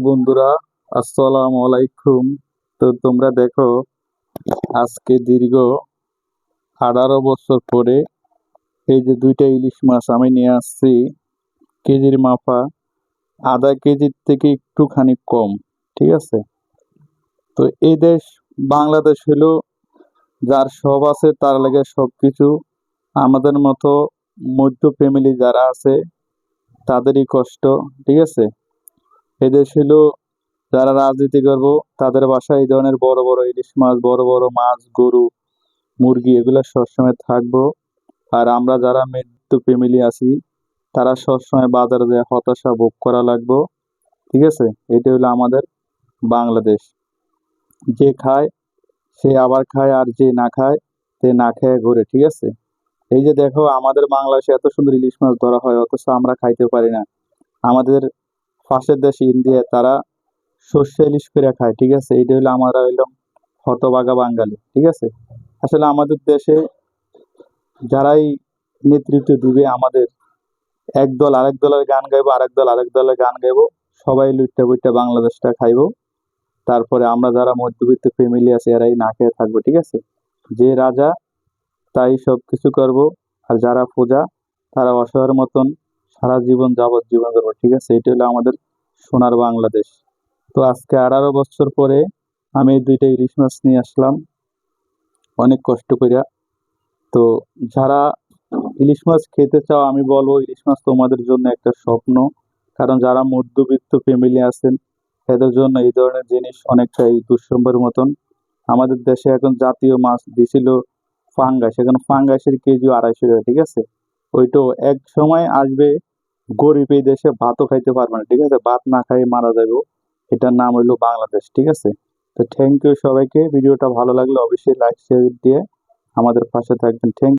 বন্ধুরা, আসসালামু আলাইকুম। তো তোমরা দেখো, আজকে দীর্ঘ 18 বছর পরে এই যে দুইটা ইলিশ মাছ আমি নিয়ে আসছি। কেজির মাপা আধা কেজির থেকে একটুখানি কম, ঠিক আছে। তো এই দেশ বাংলাদেশ হলো, যার সব আছে তার লাগে সবকিছু। আমাদের মতো মধ্য ফ্যামিলি যারা আছে তাদেরই কষ্ট, ঠিক আছে। এদেশ হলো, যারা রাজনীতি করবো তাদের বাসায় এই ধরনের বড় বড় ইলিশ মাছ, বড় বড় মাছ, গরু, মুরগি এগুলো সবসময় থাকবো। আর আমরা যারা মৃত্যু ফ্যামিলি আছি তারা সবসময় বাজারে যায় হতাশা ভোগ করা লাগবো, ঠিক আছে। এটা হলো আমাদের বাংলাদেশ। যে খায় সে আবার খায়, আর যে না খায় সে না খেয়ে ঘুরে, ঠিক আছে। এই যে দেখো, আমাদের বাংলাদেশে এত সুন্দর ইলিশ মাছ ধরা হয় অথচ আমরা খাইতে পারি না। আমাদের পাশের দেশ ইন্ডিয়া, তারা সর্ষে ইলিশ করে খায়, ঠিক আছে। এটা হলো, আমরা হইলাম হতভাগা বাঙালি, ঠিক আছে। আসলে আমাদের দেশে যারাই নেতৃত্ব দিবে, আমাদের এক দল আরেক দলের গান গাইবো, আরেক দল আরেক দলের গান গাইবো, সবাই লুটটা বুইট্টা বাংলাদেশটা খাইবো। তারপরে আমরা যারা মধ্যবিত্ত ফ্যামিলি আছে এরাই না খেয়ে থাকবো, ঠিক আছে। যে রাজা তাই সব কিছু করবো, আর যারা প্রজা তারা অসহায়ের মতন সারা জীবন যাবজ্জীবন করবো, ঠিক আছে। এটা হলো আমাদের সোনার বাংলাদেশ। তো আজকে 18 বছর পরে আমি এই দুইটা ইলিশ মাছ নিয়ে আসলাম অনেক কষ্ট কইরা। তো যারা ইলিশ মাছ খেতে চাও, আমি বলবো ইলিশ মাছ তোমাদের জন্য একটা স্বপ্ন। কারণ যারা মধ্যবিত্ত ফ্যামিলি আছেন এদের জন্য এই ধরনের জিনিস অনেকটাই দুঃসম্ভবের মতন। আমাদের দেশে এখন জাতীয় মাছ দিছিল ফাঙ্গাস, এখন ফাঙ্গাসের কেজি 250 টাকা, ঠিক আছে। ওইটাও এক সময় আসবে, গরিব এই দেশে ভাতও খাইতে পারবে না, ঠিক আছে, ভাত না খাই মারা যাবে। এটার নাম হইলো বাংলাদেশ, ঠিক আছে। তো থ্যাংক ইউ সবাইকে। ভিডিওটা ভালো লাগলে অবশ্যই লাইক শেয়ার দিয়ে আমাদের পাশে থাকবেন। থ্যাংক